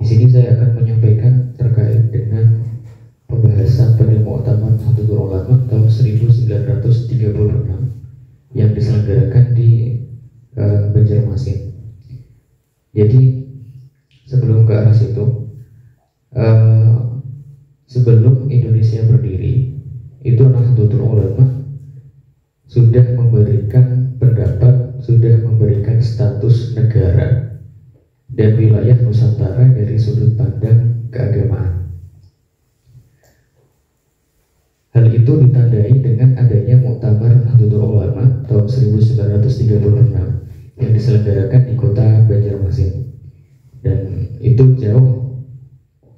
Di sini saya akan menyampaikan terkait dengan pembahasan pada Muktamar Nahdlatul Ulama tahun 1936 yang diselenggarakan di Banjarmasin. Jadi sebelum ke arah situ, sebelum Indonesia berdiri, itu Nahdlatul Ulama sudah memberikan pendapat, sudah memberikan status negara dan wilayah Nusantara dari sudut pandang keagamaan. Hal itu ditandai dengan adanya Muktamar Nahdlatul Ulama tahun 1936 yang diselenggarakan di kota Banjarmasin, dan itu jauh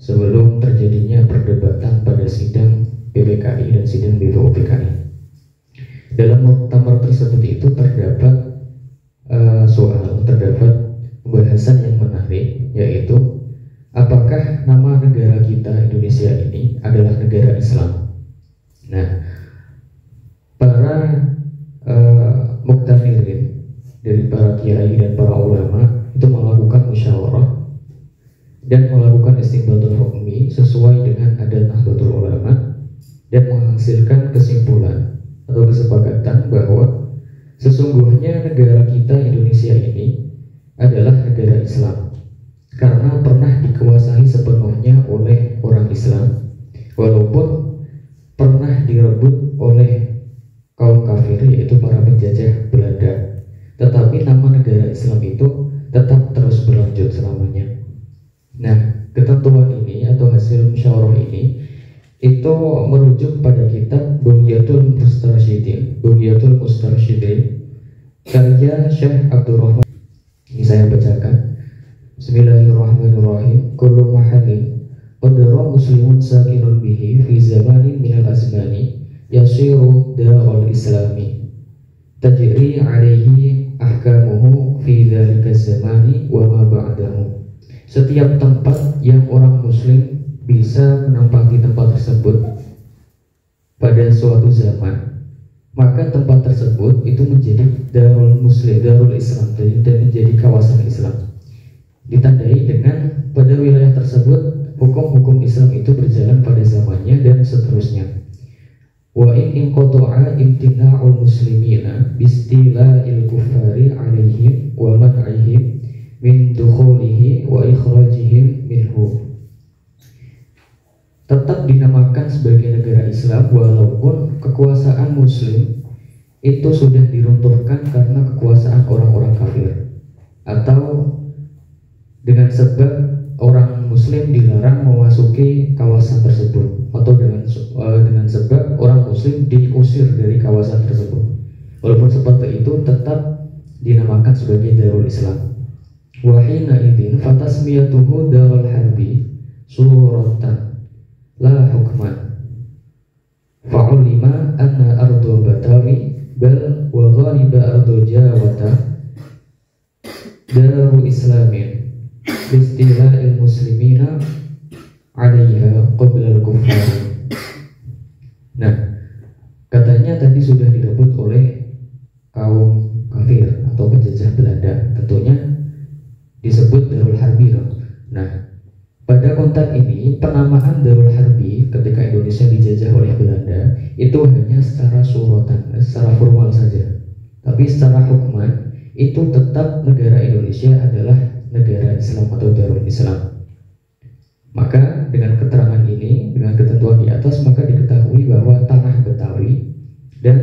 sebelum terjadinya perdebatan pada sidang PPKI dan sidang BPUPKI. Dalam muktamar tersebut itu terdapat pembahasan yang menarik, yaitu apakah nama negara kita Indonesia ini adalah negara Islam. Nah, para muktamirin dari para kiai dan para ulama itu melakukan musyawarah dan melakukan istinbatul hukmi sesuai dengan adat Nahdlatul Ulama dan menghasilkan kesimpulan atau kesepakatan bahwa sesungguhnya negara kita Indonesia ini adalah negara Islam karena pernah dikuasai sepenuhnya oleh orang Islam, walaupun pernah direbut oleh kaum kafir yaitu para penjajah Belanda, tetapi nama negara Islam itu tetap terus berlanjut selamanya. Nah, ketentuan ini atau hasil musyawarah ini itu merujuk pada kitab Bughyatul Mustarsyidin karya Syekh Abdurrahman. Ini saya bacakan. Bismillahirrahmanirrahim. Kullu mahallin qadara muslimun sakinun bihi fi zamanin minal azmani yasiru darul islami tajri alaihi ahkamuhu fi dzalika zamani wa ma ba'dahu. Setiap tempat yang orang muslim bisa menempati tempat tersebut pada suatu zaman, maka tempat tersebut itu menjadi darul muslim, darul Islam, dan menjadi kawasan Islam. Ditandai dengan pada wilayah tersebut hukum-hukum Islam itu berjalan pada zamannya dan seterusnya. Wa in inqata'a imtina'ul muslimina bistila'il kuffari 'alaihim wa man'ihim min dukhulihi wa ikhrajihim minhu. Tetap dinamakan sebagai negara Islam walaupun kekuasaan muslim itu sudah diruntuhkan karena kekuasaan orang-orang kafir, atau dengan sebab orang muslim dilarang memasuki kawasan tersebut, atau dengan sebab orang muslim diusir dari kawasan tersebut. Walaupun seperti itu tetap dinamakan sebagai Darul Islam. Wa hina idzin fatasmiyatuhu darul harbi suratan la hukman fa'ulima anna ardu batawi bal wa ghaliba ardu jawata daru islamin bistila'il muslimina 'alaiha qabla al-kuffar. Nah, katanya tadi sudah direbut oleh kaum kafir atau penjajah Belanda, tentunya disebut Darul Harbi. Nah, pada konteks ini penamaan Darul Harbi ketika Indonesia dijajah oleh Belanda itu hanya secara suratan, secara formal saja. Tapi secara hukuman itu tetap negara Indonesia adalah negara Islam atau Darul Islam. Maka dengan keterangan ini, dengan ketentuan di atas, maka diketahui bahwa tanah Betawi dan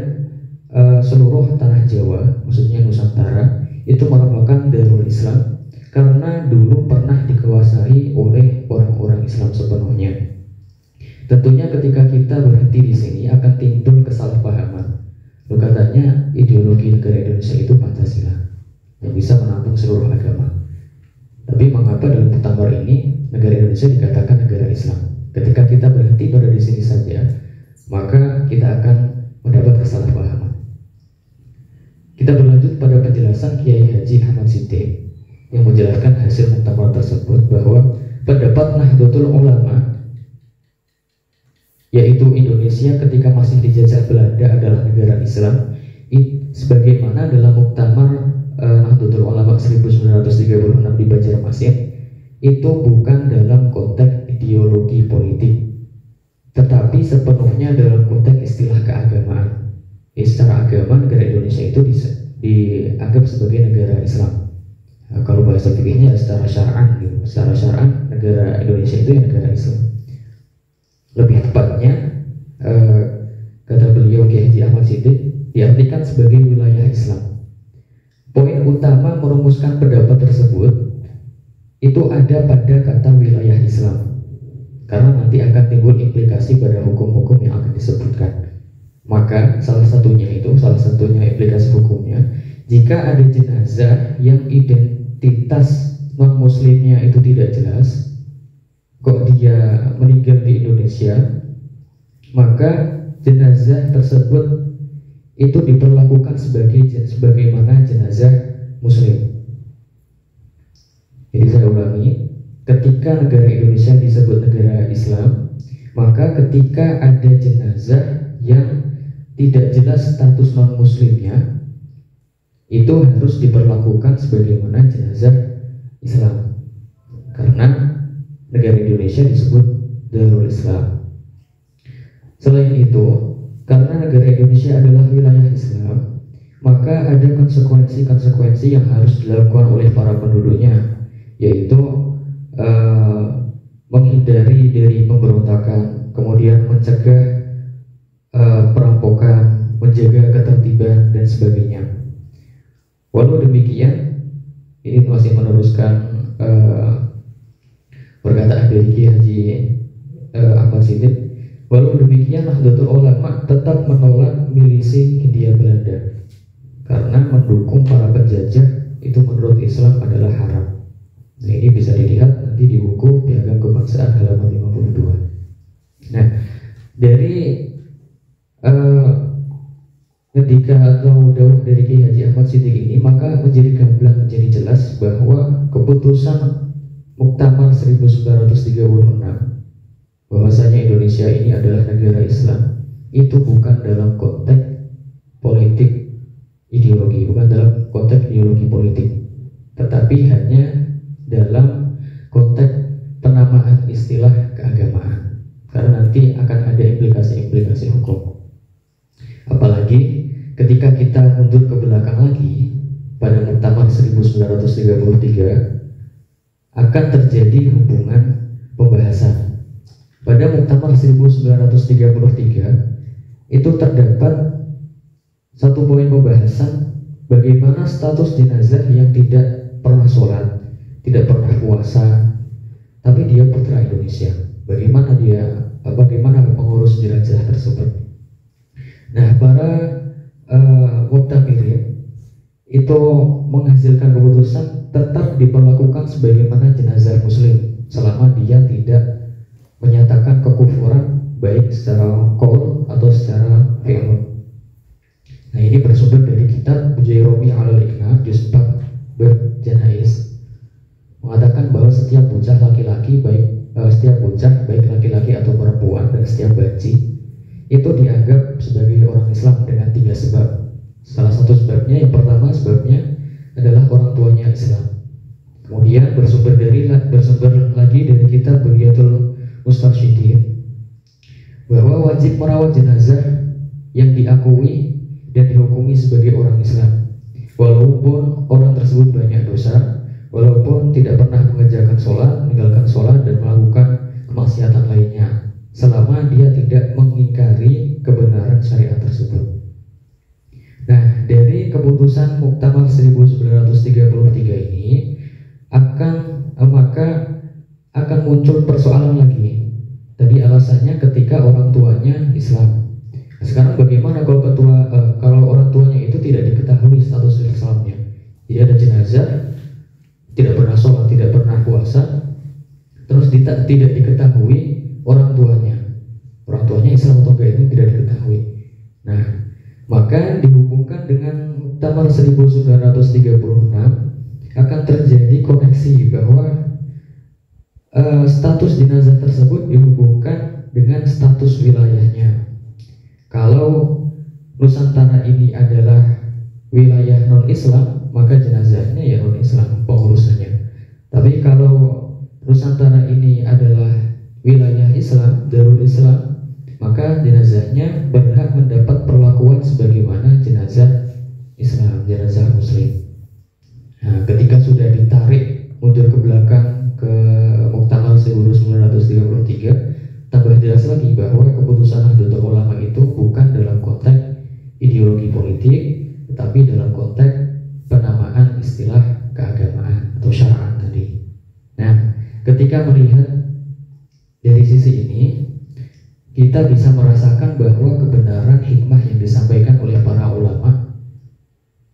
seluruh tanah Jawa, maksudnya Nusantara, itu merupakan Darul Islam karena dulu pernah dikuasai oleh orang-orang Islam sepenuhnya. Tentunya ketika kita berhenti di sini akan timbul kesalahpahaman. Katanya ideologi negara Indonesia itu Pancasila yang bisa menampung seluruh agama. Tapi mengapa dalam muktamar ini negara Indonesia dikatakan negara Islam? Ketika kita berhenti pada di sini saja, maka kita akan mendapat kesalahpahaman. Kita berlanjut pada penjelasan Kiai Haji Ahmad Siddiq yang menjelaskan hasil muktamar tersebut bahwa pendapat Nahdlatul Ulama, yaitu Indonesia ketika masih dijajah Belanda adalah negara Islam, sebagaimana dalam muktamar Nahdlatul Ulama 1936 di Banjarmasin, itu bukan dalam konteks ideologi politik, tetapi sepenuhnya dalam konteks istilah keagamaan. Secara agama negara Indonesia itu dianggap sebagai negara Islam. Nah, kalau bahasa fikihnya secara syar'an gitu. Secara syar'an negara Indonesia itu ya negara Islam. Lebih tepatnya kata beliau Kiai Haji Ahmad Siddiq diartikan sebagai wilayah Islam. Poin utama merumuskan pendapat tersebut itu ada pada kata wilayah Islam, karena nanti akan timbul implikasi pada hukum-hukum yang akan disebutkan. Maka salah satunya implikasi hukumnya, jika ada jenazah yang identitas non muslimnya itu tidak jelas, kok dia meninggal di Indonesia, maka jenazah tersebut itu diperlakukan sebagaimana jenazah muslim. Jadi saya ulangi, ketika negara Indonesia disebut negara Islam, maka ketika ada jenazah yang tidak jelas status non muslimnya, itu harus diperlakukan sebagaimana jenazah Islam, karena negara Indonesia disebut Darul Islam. Selain itu, karena negara Indonesia adalah wilayah Islam, maka ada konsekuensi-konsekuensi yang harus dilakukan oleh para penduduknya, yaitu menghindari dari pemberontakan, kemudian mencegah perampokan, menjaga ketertiban dan sebagainya. Walau demikian, ini masih meneruskan perkataan dari Kiai Haji Ahmad Siddiq. Walau demikian, Nahdlatul Ulama tetap menolak milisi Hindia Belanda karena mendukung para penjajah itu menurut Islam adalah haram. Nah, ini bisa dilihat nanti di buku Piagam Kebangsaan halaman 52. Nah, dari ketika atau dawuh dari Kiai Haji Ahmad Siddiq ini, maka menjadi gamblang, menjadi jelas bahwa keputusan Muktamar 1936 bahwasanya Indonesia ini adalah negara Islam itu bukan dalam konteks politik ideologi, bukan dalam konteks ideologi politik, tetapi hanya dalam konteks penamaan istilah keagamaan, karena nanti akan ada implikasi-implikasi hukum. Apalagi ketika kita mundur ke belakang lagi, pada Muktamar 1933 akan terjadi hubungan pembahasan. Pada Muktamar 1933 itu terdapat satu poin pembahasan bagaimana status jenazah yang tidak pernah sholat, tidak pernah puasa, tapi dia putra Indonesia. Bagaimana mengurus jenazah tersebut. Nah, para muktamirin itu menghasilkan keputusan tetap diperlakukan sebagaimana jenazah muslim selama dia tidak menyatakan kekufuran baik secara qaul atau secara fi'l. Nah, ini bersumber dari kitab Bujairomi Al-Iqna juz 4 bab Janaiz, mengatakan bahwa setiap bocah baik laki-laki atau perempuan dan setiap baci itu dianggap sebagai orang Islam dengan 3 sebab. Salah satu sebabnya, yang pertama sebabnya adalah orang tuanya Islam. Kemudian bersumber lagi dari kitab Baghiyatul Mustarsyidin bahwa wajib merawat jenazah yang diakui dan dihukumi sebagai orang Islam, walaupun orang tersebut banyak dosa, walaupun tidak pernah mengerjakan sholat, meninggalkan sholat dan melakukan kemaksiatan lainnya, selama dia tidak mengingkari kebenaran syariat tersebut. Nah, dari keputusan Muktamar 1933 ini akan muncul persoalan lagi. Tadi alasannya ketika orang tuanya Islam. Nah, sekarang bagaimana kalau orang tuanya itu tidak diketahui status Islamnya? Jadi ada jenazah tidak pernah sholat, tidak pernah puasa, terus tidak diketahui orang tuanya Islam atau enggak, ini tidak diketahui. Nah, maka dihubungkan dengan Muktamar 1936 akan terjadi koneksi bahwa status jenazah tersebut dihubungkan dengan status wilayahnya. Kalau Nusantara ini adalah wilayah non-Islam, maka jenazahnya ya non-Islam pengurusannya. Tapi kalau Nusantara ini adalah wilayah Islam, Darul Islam, maka jenazahnya berhak mendapat perlakuan sebagaimana jenazah Islam, jenazah Muslim. Nah, ketika sudah ditarik mundur ke belakang ke Muktamar 1933, tambah jelas lagi bahwa keputusan Nahdlatul Ulama itu bukan dalam konteks ideologi politik, tetapi dalam konteks penamaan istilah keagamaan atau syara'an tadi. Nah, ketika melihat dari sisi ini, kita bisa merasakan bahwa kebenaran hikmah yang disampaikan oleh para ulama,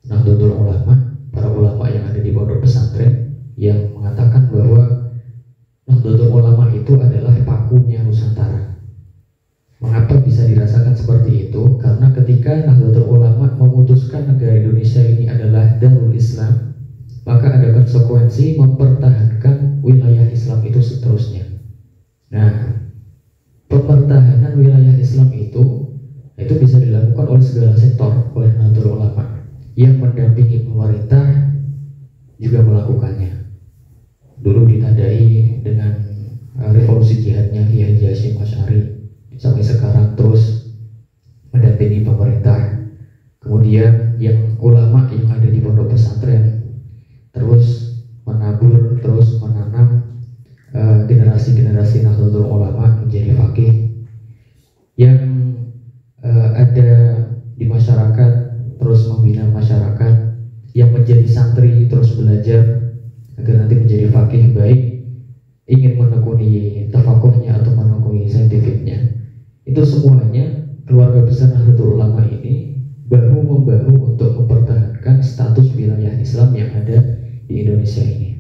Nahdlatul Ulama, para ulama yang ada di pondok pesantren, yang mengatakan bahwa Nahdlatul Ulama itu adalah pakunya Nusantara. Mengapa bisa dirasakan seperti itu? Karena ketika Nahdlatul Ulama memutuskan negara Indonesia ini adalah Darul Islam, maka ada konsekuensi mempertahankan wilayah Islam itu seterusnya. Nah, pempertahanan wilayah Islam itu bisa dilakukan oleh segala sektor, oleh Nahdlatul Ulama. Yang mendampingi pemerintah juga melakukannya. Dulu ditandai dengan revolusi jihadnya Kiai Haji Hasyim Asy'ari, sampai sekarang terus mendampingi pemerintah. Kemudian yang ulama yang ada di pondok pesantren terus menabur, terus menanam generasi-generasi Nahdlatul Ulama menjadi faqih. Yang ada di masyarakat terus membina masyarakat, yang menjadi santri terus belajar agar nanti menjadi faqih, baik ingin menekuni tafakuhnya atau menekuni saintifiknya. Itu semuanya keluarga besar Nahdlatul Ulama ini bahu-membahu untuk mempertahankan status wilayah Islam yang ada di Indonesia ini.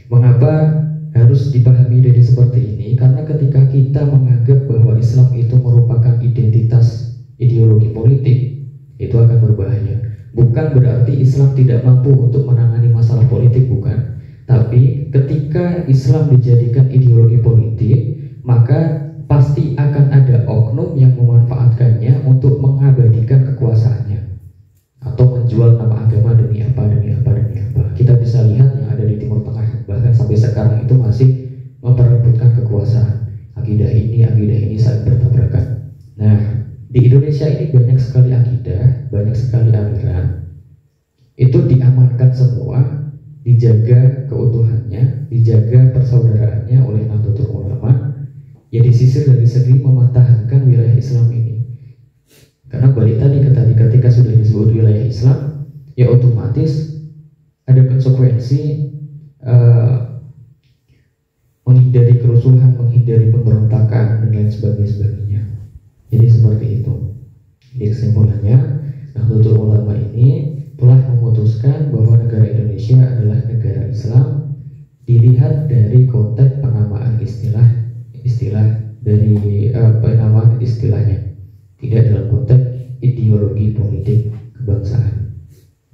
Mengapa harus dipahami dari seperti ini? Karena ketika kita menganggap bahwa Islam itu merupakan identitas ideologi politik, itu akan berbahaya. Bukan berarti Islam tidak mampu untuk menangani masalah politik, bukan. Tapi ketika Islam dijadikan ideologi politik, maka pasti akan ada oknum yang memanfaatkannya untuk mengabadikan kekuasaannya atau menjual nama agama demi apa. Kita bisa lihat yang ada di Timur Tengah, bahkan sampai sekarang itu masih memperebutkan kekuasaan. Akidah ini saling bertabrakan. Nah, di Indonesia ini banyak sekali akidah, banyak sekali aliran. Itu diamankan semua, dijaga keutuhannya, dijaga persaudaraannya oleh Nahdlatul Ulama, ya disisir dari segi mematahankan wilayah Islam ini. Karena balik tadi ketika sudah disebut wilayah Islam, ya otomatis ada konsekuensi menghindari kerusuhan, menghindari pemberontakan dan lain sebagainya. Jadi seperti itu. Jadi kesimpulannya, Nahdlatul Ulama ini telah memutuskan bahwa negara Indonesia adalah negara Islam dilihat dari konteks penamaan istilah dari penamaan istilahnya, tidak dalam konteks ideologi politik kebangsaan.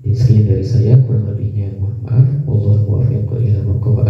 Jadi sekian dari saya, kurang lebihnya mohon maaf. Wallahu muwaffiq ila aqwamit thoriq.